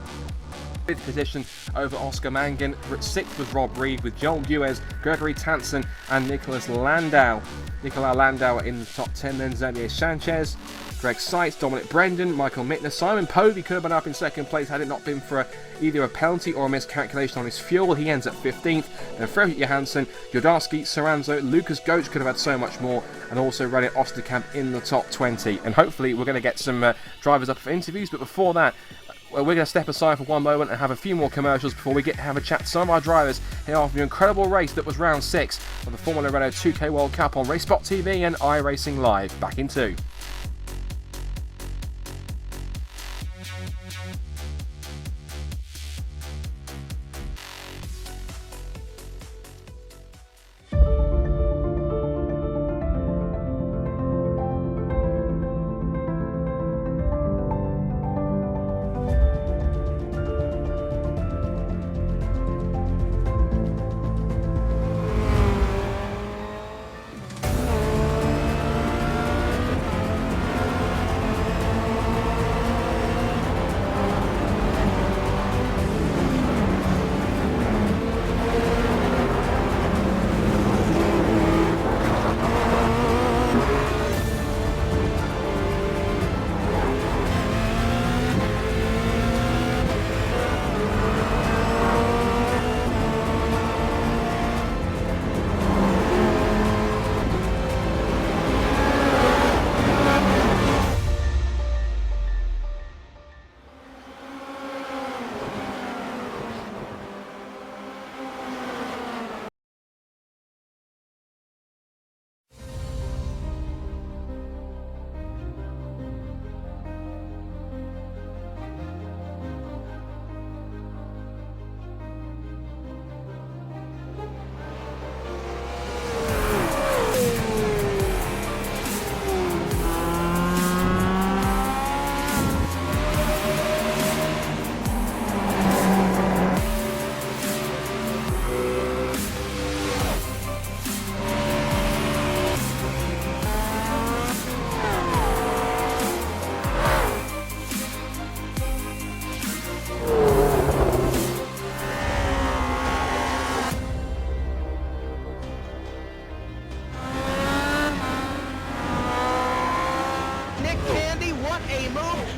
Fifth position over Oscar Mangan. Sixth was Rob Reed with Joel Guez, Gregory Tanson and Nicolas Landau. Nicolas Landau in the top 10, then Xavier Sanchez, Greg Seitz, Dominic Brendan, Michael Mittner, Simon Povey could have been up in second place had it not been for either a penalty or a miscalculation on his fuel. He ends at 15th. Then Fredrik Johansson, Jordarski, Soranzo, Lucas Goetz could have had so much more, and also René Osterkamp in the top 20. And hopefully we're going to get some drivers up for interviews, but before that, we're going to step aside for one moment and have a few more commercials before we get to have a chat to some of our drivers here after the incredible race that was round 6 of the Formula Renault 2K World Cup on Race Spot TV and iRacing Live. Back in 2.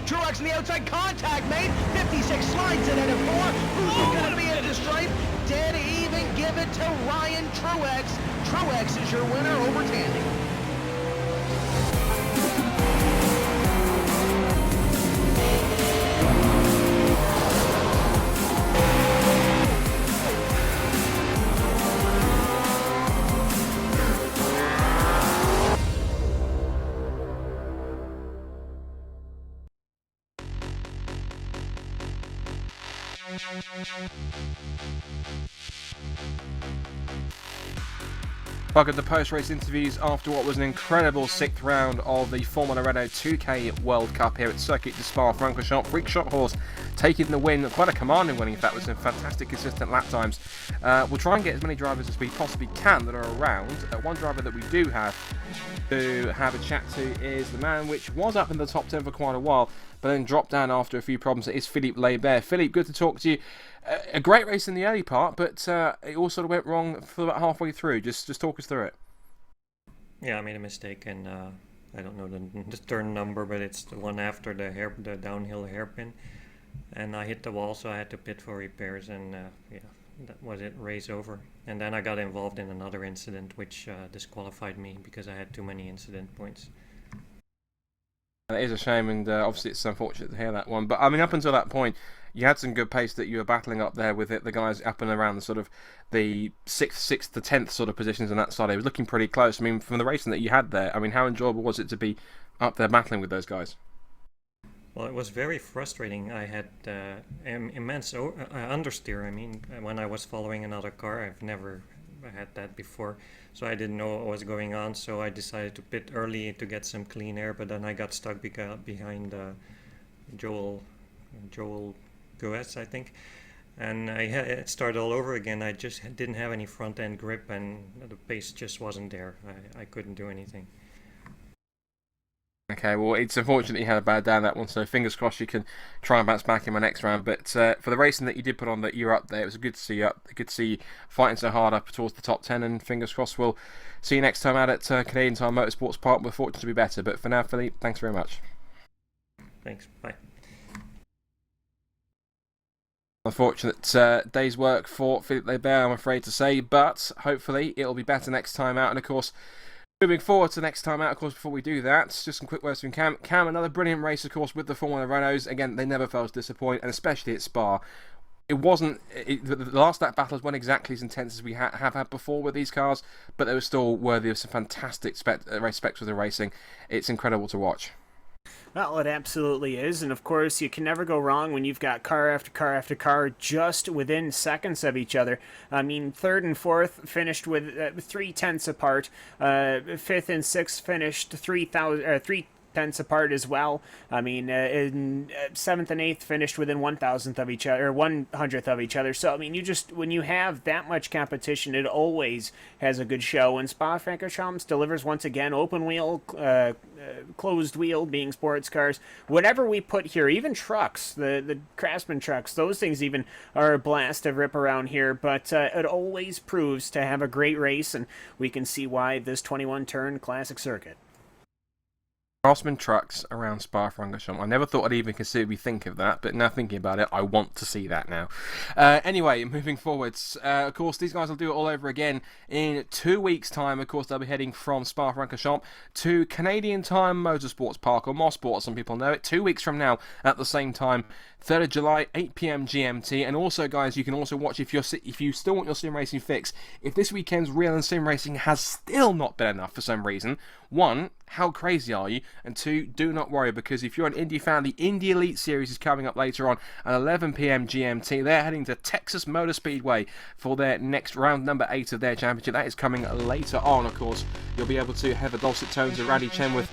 Truex in the outside, contact made, 56 slides it into 4, who's going to be into the stripe? Dead even, give it to Ryan Truex. Truex is your winner over Tandy. Back at the post-race interviews after what was an incredible 6th round of the Formula Renault 2K World Cup here at Circuit de Spa-Francorchamps. Freak Shot Horse taking the win, quite a commanding win in fact, with some fantastic consistent lap times. We'll try and get as many drivers as we possibly can that are around. One driver that we do have to have a chat to is the man which was up in the top 10 for quite a while, but then dropped down after a few problems. It is Philippe Leibert. Philippe, good to talk to you. A great race in the early part, but it all sort of went wrong for about halfway through. Just talk us through it. Yeah, I made a mistake, and I don't know the turn number, but it's the one after the downhill hairpin, and I hit the wall, so I had to pit for repairs, and yeah, that was it. Race over. And then I got involved in another incident, which disqualified me because I had too many incident points. It is a shame, and obviously it's unfortunate to hear that one. But I mean, up until that point, you had some good pace that you were battling up there with it. The guys up and around the sort of the 6th to 10th sort of positions on that side. It was looking pretty close. I mean, from the racing that you had there, I mean, how enjoyable was it to be up there battling with those guys? Well, it was very frustrating. I had immense understeer. I mean, when I was following another car, I've never had that before, so I didn't know what was going on. So I decided to pit early to get some clean air, but then I got stuck behind Joel Goetz, I think. and I had it started all over again. I just didn't have any front end grip, and the pace just wasn't there. I couldn't do anything. Okay, well, it's unfortunate you had a bad day on that one, so fingers crossed you can try and bounce back in my next round. But for the racing that you did put on, that you're up there, it was good to see you up. Good to see you fighting so hard up towards the top 10, and fingers crossed we'll see you next time out at Canadian Tire Motorsports Park. We're fortunate to be better. But for now, Philippe, thanks very much. Thanks. Bye. Unfortunate day's work for Philippe Lebert, I'm afraid to say, but hopefully it'll be better next time out. And of course, moving forward to next time out, of course, before we do that, just some quick words from Cam. Cam, another brilliant race, of course, with the Formula Renaults. Again, they never fail to disappoint, and especially at Spa. It wasn't, the last lap battles weren't exactly as intense as we have had before with these cars, but they were still worthy of some fantastic race specs with the racing. It's incredible to watch. Well, it absolutely is, and of course you can never go wrong when you've got car after car after car just within seconds of each other. I mean, third and fourth finished with 0.3 apart. Fifth and sixth finished 3 tenths apart as well. I mean, in seventh and eighth finished within 1,000th of each other, or 100th of each other. So I mean, when you have that much competition, it always has a good show. And Spa-Francorchamps delivers once again, open wheel, closed wheel, being sports cars, whatever we put here, even trucks, the Craftsman trucks, those things even are a blast to rip around here. But it always proves to have a great race, and we can see why this 21-turn classic circuit. Craftsman trucks around Spa-Francorchamps. I never thought I'd even consider think of that, but now thinking about it, I want to see that now. Anyway, moving forwards, of course, these guys will do it all over again in 2 weeks' time. Of course, they'll be heading from Spa-Francorchamps to Canadian Tire Motorsports Park, or Mosport, as some people know it, 2 weeks from now at the same time. 3rd of July, 8 p.m. GMT. And also, guys, you can also watch, if you still want your sim racing fix, if this weekend's real and sim racing has still not been enough for some reason, 1, how crazy are you? And 2, do not worry, because if you're an Indy fan, the Indy Elite Series is coming up later on at 11 p.m. GMT. They're heading to Texas Motor Speedway for their next round, number 8 of their championship. That is coming later on, of course. You'll be able to have the dulcet tones of Randy Chen with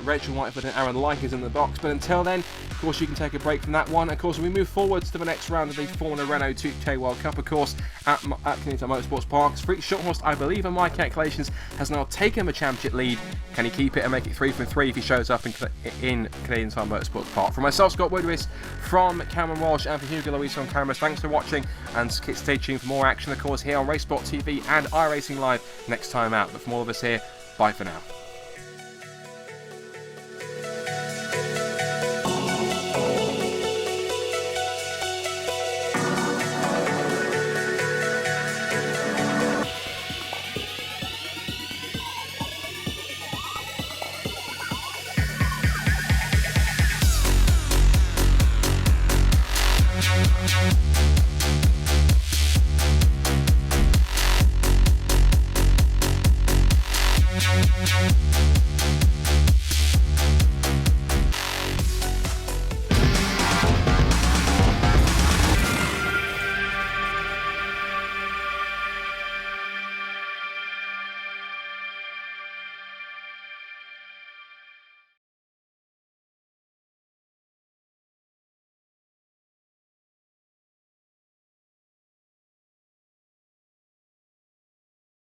Rachel Whitefoot and Aaron Likers in the box. But until then, of course, you can take a break from that one. Of course, we move forwards to the next round of the Formula Renault 2K World Cup, of course, at Canadian Motorsports Park. Freak Shorthorst, I believe in my calculations, has now taken the championship lead. Can he keep it and make it 3 from 3 if he shows up in Canadian Tire Motorsports Park? From myself, Scott Woodwis, from Cameron Walsh, and from Hugo Luis on cameras, thanks for watching, and stay tuned for more action, of course, here on Racesport TV and iRacing Live next time out. But from all of us here, bye for now.